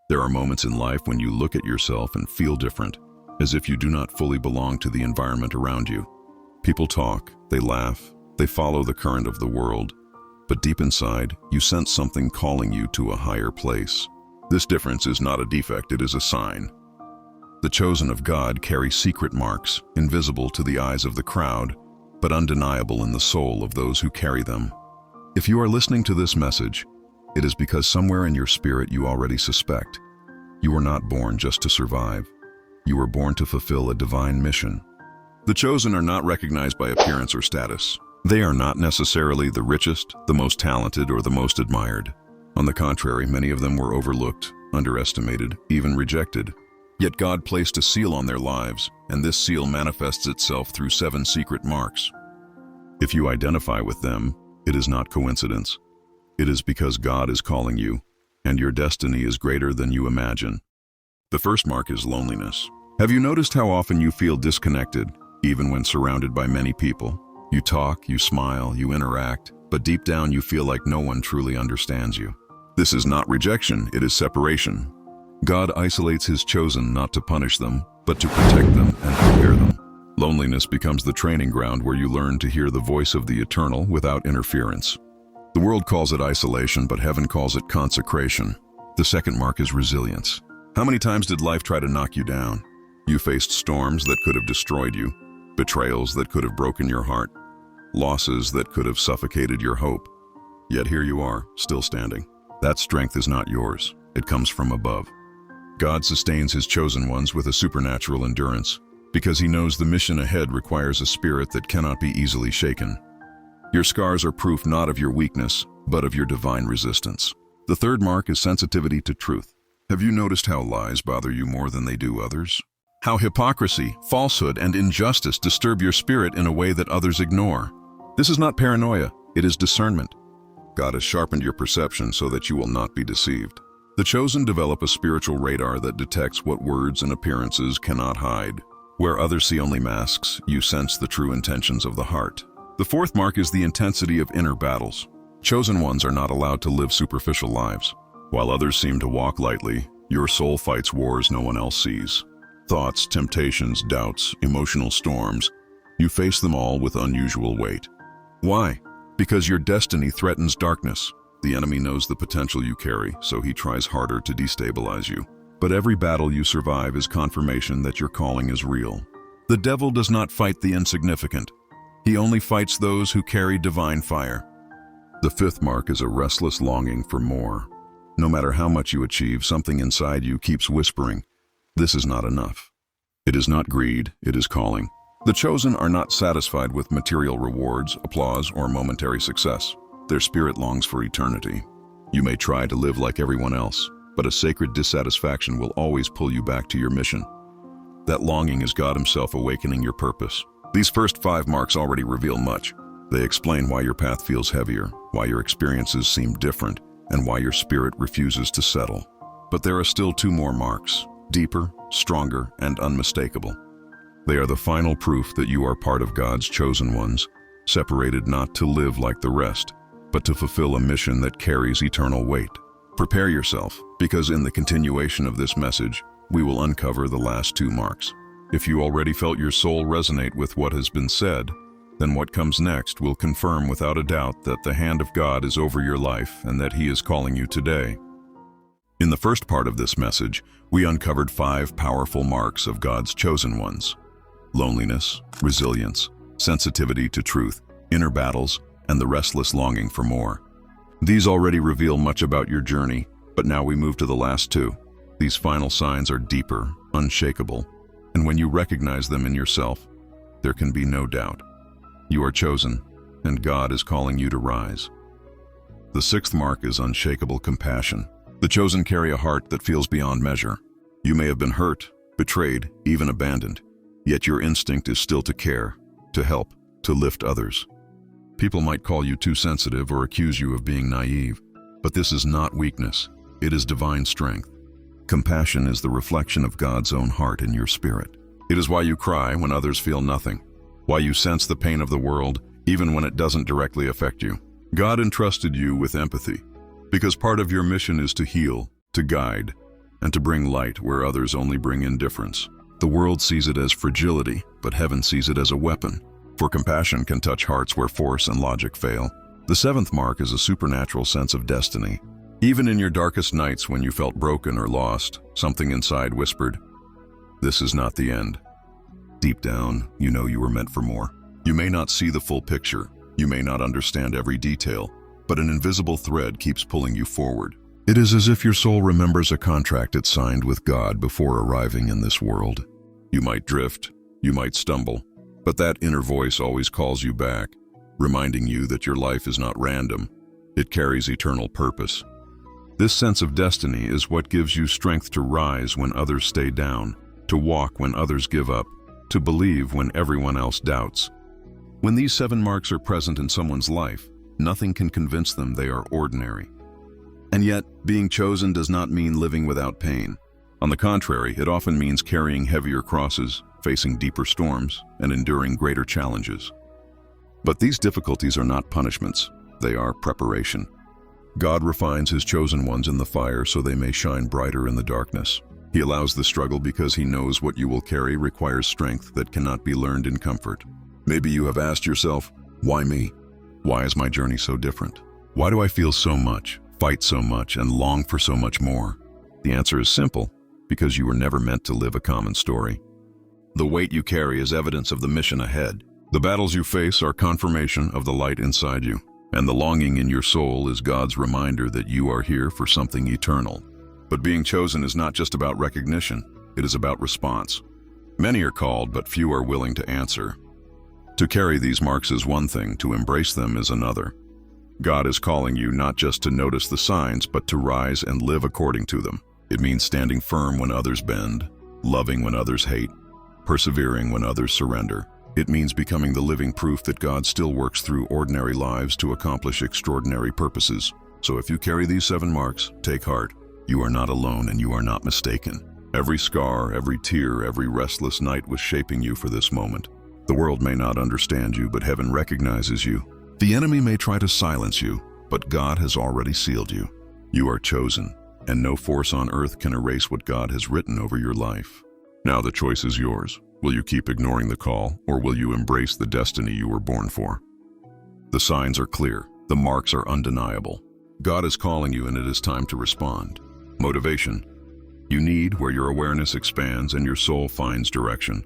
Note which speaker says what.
Speaker 1: There are moments in life when you look at yourself and feel different, as if you do not fully belong to the environment around you. People talk, they laugh, they follow the current of the world, but deep inside, you sense something calling you to a higher place. This difference is not a defect, it is a sign. The chosen of God carry secret marks, invisible to the eyes of the crowd, but undeniable in the soul of those who carry them. If you are listening to this message, it is because somewhere in your spirit you already suspect. You were not born just to survive. You were born to fulfill a divine mission. The chosen are not recognized by appearance or status. They are not necessarily the richest, the most talented, or the most admired. On the contrary, many of them were overlooked, underestimated, even rejected. Yet God placed a seal on their lives, and this seal manifests itself through 7 secret marks. If you identify with them, it is not coincidence. It is because God is calling you, and your destiny is greater than you imagine. The first mark is loneliness. Have you noticed how often you feel disconnected, even when surrounded by many people? You talk, you smile, you interact, but deep down you feel like no one truly understands you. This is not rejection, it is separation. God isolates his chosen not to punish them, but to protect them and prepare them. Loneliness becomes the training ground where you learn to hear the voice of the eternal without interference. The world calls it isolation, but heaven calls it consecration. The second mark is resilience. How many times did life try to knock you down? You faced storms that could have destroyed you, betrayals that could have broken your heart, losses that could have suffocated your hope. Yet here you are, still standing. That strength is not yours. It comes from above. God sustains his chosen ones with a supernatural endurance, because he knows the mission ahead requires a spirit that cannot be easily shaken. Your scars are proof not of your weakness, but of your divine resistance. The third mark is sensitivity to truth. Have you noticed how lies bother you more than they do others? How hypocrisy, falsehood, and injustice disturb your spirit in a way that others ignore? This is not paranoia, it is discernment. God has sharpened your perception so that you will not be deceived. The chosen develop a spiritual radar that detects what words and appearances cannot hide. Where others see only masks, you sense the true intentions of the heart. The fourth mark is the intensity of inner battles. Chosen ones are not allowed to live superficial lives. While others seem to walk lightly, your soul fights wars no one else sees. Thoughts, temptations, doubts, emotional storms, you face them all with unusual weight. Why? Because your destiny threatens darkness. The enemy knows the potential you carry, so he tries harder to destabilize you. But every battle you survive is confirmation that your calling is real. The devil does not fight the insignificant. He only fights those who carry divine fire. The fifth mark is a restless longing for more. No matter how much you achieve, something inside you keeps whispering, "This is not enough." It is not greed, it is calling. The chosen are not satisfied with material rewards, applause, or momentary success. Their spirit longs for eternity. You may try to live like everyone else, but a sacred dissatisfaction will always pull you back to your mission. That longing is God himself awakening your purpose. These first 5 marks already reveal much. They explain why your path feels heavier, why your experiences seem different, and why your spirit refuses to settle. But there are still 2 more marks, deeper, stronger, and unmistakable. They are the final proof that you are part of God's chosen ones, separated not to live like the rest, but to fulfill a mission that carries eternal weight. Prepare yourself, because in the continuation of this message, we will uncover the last 2 marks. If you already felt your soul resonate with what has been said, then what comes next will confirm without a doubt that the hand of God is over your life and that he is calling you today. In the first part of this message, we uncovered 5 powerful marks of God's chosen ones: loneliness, resilience, sensitivity to truth, inner battles, and the restless longing for more. These already reveal much about your journey, but now we move to the last 2. These final signs are deeper, unshakable, and when you recognize them in yourself, there can be no doubt. You are chosen, and God is calling you to rise. The 6th mark is unshakable compassion. The chosen carry a heart that feels beyond measure. You may have been hurt, betrayed, even abandoned, yet your instinct is still to care, to help, to lift others. People might call you too sensitive or accuse you of being naive, but this is not weakness, it is divine strength. Compassion is the reflection of God's own heart in your spirit. It is why you cry when others feel nothing, why you sense the pain of the world even when it doesn't directly affect you. God entrusted you with empathy, because part of your mission is to heal, to guide, and to bring light where others only bring indifference. The world sees it as fragility, but heaven sees it as a weapon, for compassion can touch hearts where force and logic fail. The seventh mark is a supernatural sense of destiny. Even in your darkest nights when you felt broken or lost, something inside whispered, "This is not the end." Deep down, you know you were meant for more. You may not see the full picture, you may not understand every detail, but an invisible thread keeps pulling you forward. It is as if your soul remembers a contract it signed with God before arriving in this world. You might drift, you might stumble, but that inner voice always calls you back, reminding you that your life is not random, it carries eternal purpose. This sense of destiny is what gives you strength to rise when others stay down, to walk when others give up, to believe when everyone else doubts. When these 7 marks are present in someone's life, nothing can convince them they are ordinary. And yet, being chosen does not mean living without pain. On the contrary, it often means carrying heavier crosses, facing deeper storms, and enduring greater challenges. But these difficulties are not punishments, they are preparation. God refines his chosen ones in the fire so they may shine brighter in the darkness. He allows the struggle because he knows what you will carry requires strength that cannot be learned in comfort. Maybe you have asked yourself, why me? Why is my journey so different? Why do I feel so much, fight so much, and long for so much more? The answer is simple, because you were never meant to live a common story. The weight you carry is evidence of the mission ahead. The battles you face are confirmation of the light inside you, and the longing in your soul is God's reminder that you are here for something eternal. But being chosen is not just about recognition, it is about response. Many are called, but few are willing to answer. To carry these marks is one thing, to embrace them is another. God is calling you not just to notice the signs, but to rise and live according to them. It means standing firm when others bend, loving when others hate, persevering when others surrender. It means becoming the living proof that God still works through ordinary lives to accomplish extraordinary purposes. So if you carry these 7 marks, take heart. You are not alone and you are not mistaken. Every scar, every tear, every restless night was shaping you for this moment. The world may not understand you, but heaven recognizes you. The enemy may try to silence you, but God has already sealed you. You are chosen, and no force on earth can erase what God has written over your life. Now the choice is yours. Will you keep ignoring the call, or will you embrace the destiny you were born for? The signs are clear. The marks are undeniable. God is calling you, and it is time to respond. Motivation. You need where your awareness expands and your soul finds direction.